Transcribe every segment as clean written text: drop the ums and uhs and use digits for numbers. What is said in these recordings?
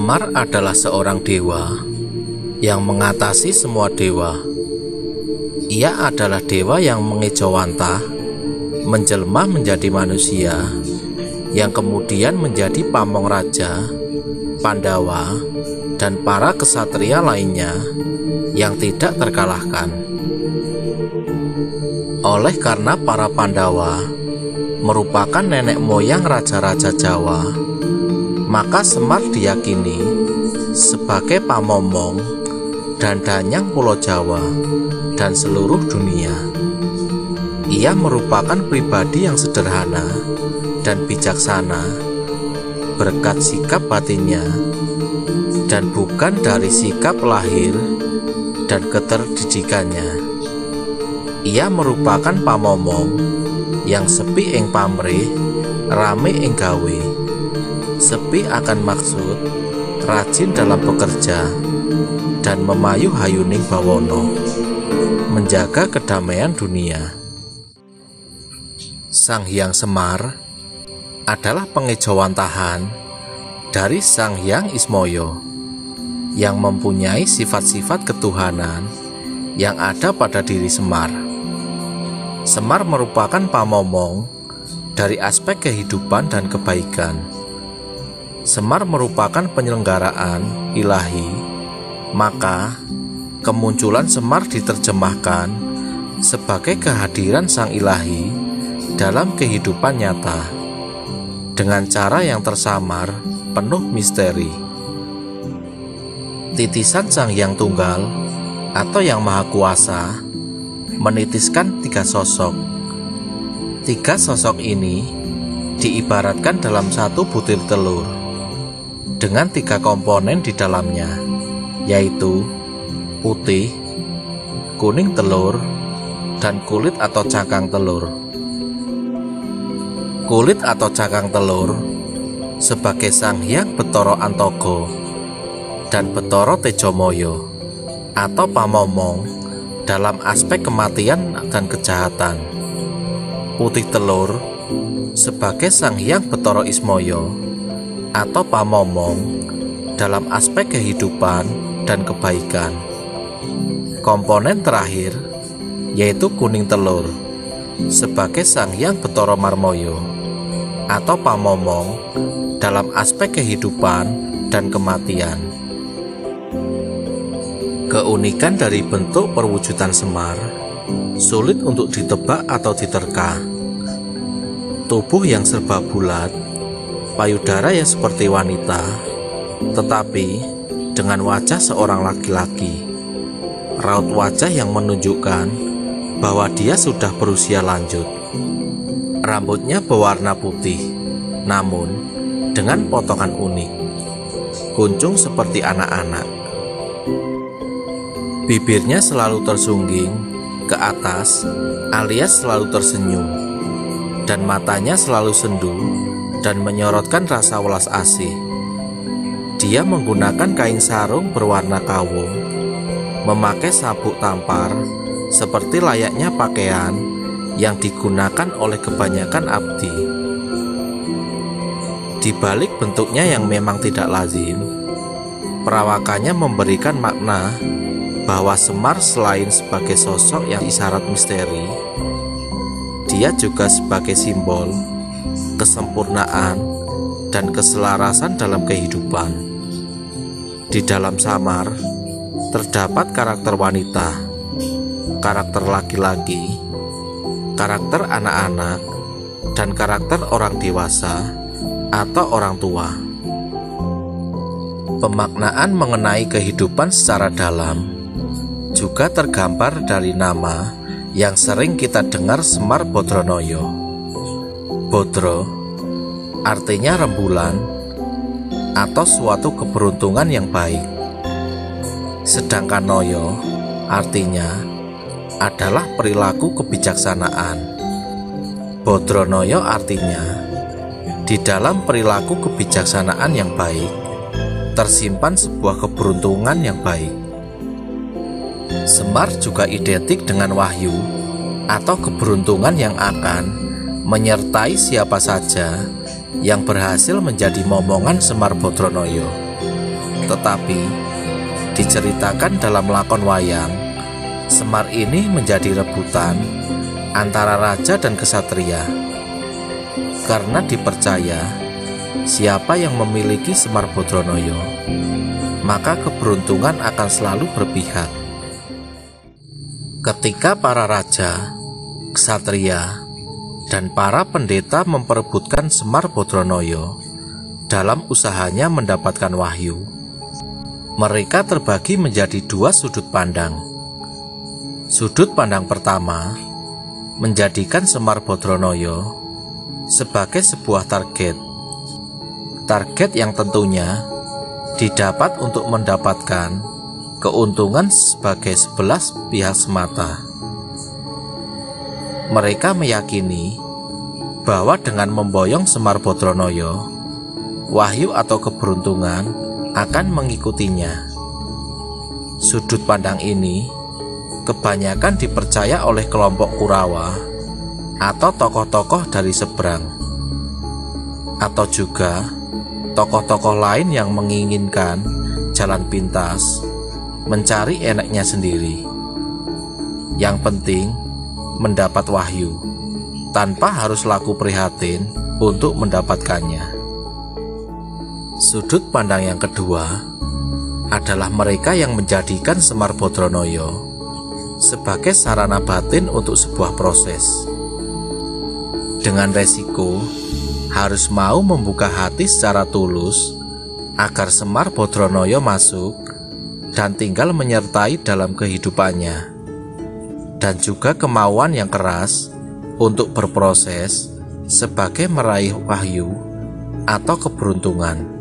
Semar adalah seorang dewa yang mengatasi semua dewa. Ia adalah dewa yang mengejawantah, menjelma menjadi manusia, yang kemudian menjadi pamong raja, Pandawa, dan para kesatria lainnya yang tidak terkalahkan. Oleh karena para Pandawa merupakan nenek moyang raja-raja Jawa, maka Semar diyakini sebagai pamomong dan danyang Pulau Jawa dan seluruh dunia. Ia merupakan pribadi yang sederhana dan bijaksana berkat sikap batinnya, dan bukan dari sikap lahir dan keterdidikannya. Ia merupakan pamomong yang sepi ing pamrih, rame ing gawe, sepi akan maksud, rajin dalam bekerja, dan memayu hayuning bawono, menjaga kedamaian dunia. Sang Hyang Semar adalah pengejawantahan dari Sang Hyang Ismoyo yang mempunyai sifat-sifat ketuhanan yang ada pada diri Semar. Semar merupakan pamomong dari aspek kehidupan dan kebaikan. Semar merupakan penyelenggaraan ilahi, maka kemunculan Semar diterjemahkan sebagai kehadiran Sang Ilahi dalam kehidupan nyata dengan cara yang tersamar, penuh misteri. Titisan Sang Hyang Tunggal atau Yang Maha Kuasa menitiskan 3 sosok. 3 sosok ini diibaratkan dalam satu butir telur dengan 3 komponen di dalamnya, yaitu putih, kuning telur, dan kulit atau cangkang telur. Kulit atau cangkang telur sebagai Sang Hyang Betara Antogo dan Betara Tejomoyo atau pamomong dalam aspek kematian dan kejahatan. Putih telur sebagai Sang Hyang Betara Ismoyo atau pamomong dalam aspek kehidupan dan kebaikan. Komponen terakhir yaitu kuning telur sebagai Sang Hyang Betara Marmoyo atau pamomong dalam aspek kehidupan dan kematian. Keunikan dari bentuk perwujudan Semar sulit untuk ditebak atau diterka. Tubuh yang serba bulat, payudara yang seperti wanita, tetapi dengan wajah seorang laki-laki. Raut wajah yang menunjukkan bahwa dia sudah berusia lanjut. Rambutnya berwarna putih, namun dengan potongan unik. Kuncung seperti anak-anak. Bibirnya selalu tersungging ke atas alias selalu tersenyum, dan matanya selalu sendu dan menyorotkan rasa welas asih. Dia menggunakan kain sarung berwarna kawung, memakai sabuk tampar seperti layaknya pakaian yang digunakan oleh kebanyakan abdi. Di balik bentuknya yang memang tidak lazim, perawakannya memberikan makna bahwa Semar selain sebagai sosok yang isyarat misteri, dia juga sebagai simbol kesempurnaan dan keselarasan dalam kehidupan. Di dalam Semar terdapat karakter wanita, karakter laki-laki, karakter anak-anak, dan karakter orang dewasa atau orang tua. Pemaknaan mengenai kehidupan secara dalam juga tergambar dari nama yang sering kita dengar, Semar Bodronoyo. Bodro artinya rembulan atau suatu keberuntungan yang baik, sedangkan Noyo artinya adalah perilaku kebijaksanaan. Bodronoyo artinya di dalam perilaku kebijaksanaan yang baik tersimpan sebuah keberuntungan yang baik. Semar juga identik dengan wahyu atau keberuntungan yang akan menyertai siapa saja yang berhasil menjadi momongan Semar Bodronoyo. Tetapi diceritakan dalam lakon wayang, Semar ini menjadi rebutan antara raja dan kesatria, karena dipercaya siapa yang memiliki Semar Badranaya, maka keberuntungan akan selalu berpihak. Ketika para raja, ksatria, dan para pendeta memperebutkan Semar Badranaya dalam usahanya mendapatkan wahyu, mereka terbagi menjadi dua sudut pandang. Sudut pandang pertama menjadikan Semar Badranaya sebagai sebuah target yang tentunya didapat untuk mendapatkan keuntungan sebagai sebelah pihak semata. Mereka meyakini bahwa dengan memboyong Semar Badranaya, wahyu atau keberuntungan akan mengikutinya. Sudut pandang ini kebanyakan dipercaya oleh kelompok Kurawa atau tokoh-tokoh dari seberang, atau juga tokoh-tokoh lain yang menginginkan jalan pintas mencari enaknya sendiri. Yang penting mendapat wahyu tanpa harus laku prihatin untuk mendapatkannya. Sudut pandang yang kedua adalah mereka yang menjadikan Semar Badranaya sebagai sarana batin untuk sebuah proses, dengan resiko harus mau membuka hati secara tulus agar Semar Badranaya masuk dan tinggal menyertai dalam kehidupannya, dan juga kemauan yang keras untuk berproses sebagai meraih wahyu atau keberuntungan.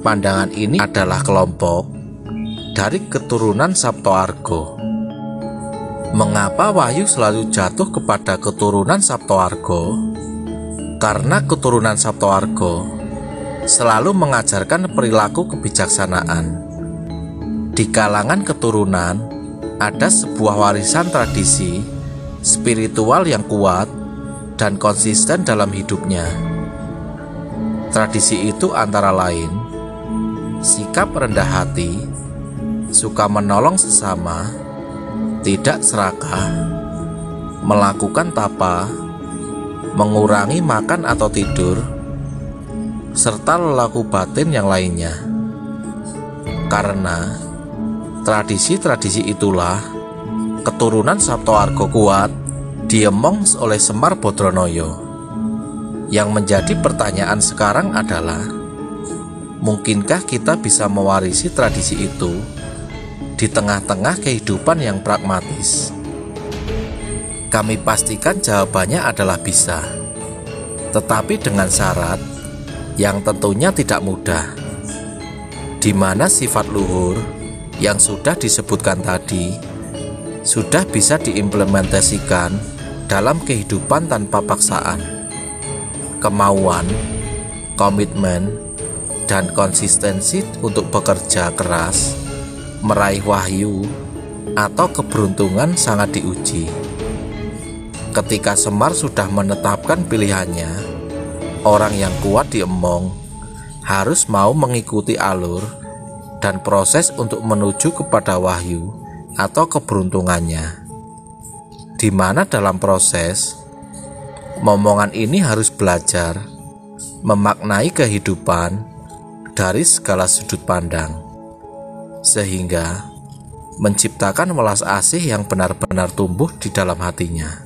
Pandangan ini adalah kelompok dari keturunan Saptawarga. Mengapa wahyu selalu jatuh kepada keturunan Saptawarga? Karena keturunan Saptawarga selalu mengajarkan perilaku kebijaksanaan. Di kalangan keturunan ada sebuah warisan tradisi spiritual yang kuat dan konsisten dalam hidupnya. Tradisi itu antara lain sikap rendah hati, suka menolong sesama, tidak serakah, melakukan tapa, mengurangi makan atau tidur, serta lelaku batin yang lainnya. Karena tradisi-tradisi itulah keturunan Saptawarga kuat diemong oleh Semar Badranaya. Yang menjadi pertanyaan sekarang adalah, mungkinkah kita bisa mewarisi tradisi itu di tengah-tengah kehidupan yang pragmatis? Kami pastikan jawabannya adalah bisa, tetapi dengan syarat yang tentunya tidak mudah, di mana sifat luhur yang sudah disebutkan tadi sudah bisa diimplementasikan dalam kehidupan tanpa paksaan. Kemauan, komitmen, dan konsistensi untuk bekerja keras meraih wahyu atau keberuntungan sangat diuji. Ketika Semar sudah menetapkan pilihannya, orang yang kuat diemong harus mau mengikuti alur dan proses untuk menuju kepada wahyu atau keberuntungannya, di mana dalam proses momongan ini harus belajar memaknai kehidupan dari segala sudut pandang, sehingga menciptakan welas asih yang benar-benar tumbuh di dalam hatinya.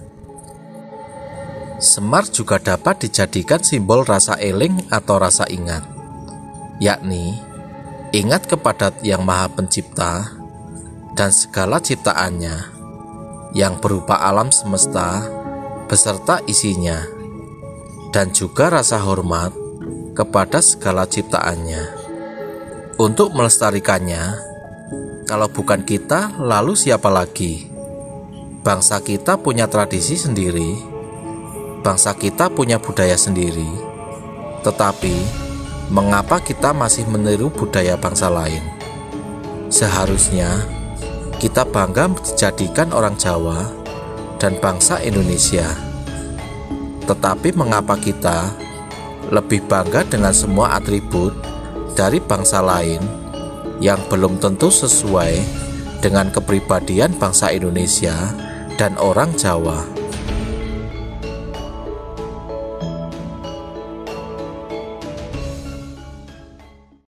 Semar juga dapat dijadikan simbol rasa eling atau rasa ingat, yakni ingat kepada Yang Maha Pencipta dan segala ciptaannya yang berupa alam semesta beserta isinya, dan juga rasa hormat kepada segala ciptaannya. Untuk melestarikannya, kalau bukan kita, lalu siapa lagi? Bangsa kita punya tradisi sendiri, bangsa kita punya budaya sendiri, tetapi mengapa kita masih meniru budaya bangsa lain? Seharusnya kita bangga dijadikan orang Jawa dan bangsa Indonesia. Tetapi mengapa kita lebih bangga dengan semua atribut dari bangsa lain yang belum tentu sesuai dengan kepribadian bangsa Indonesia dan orang Jawa.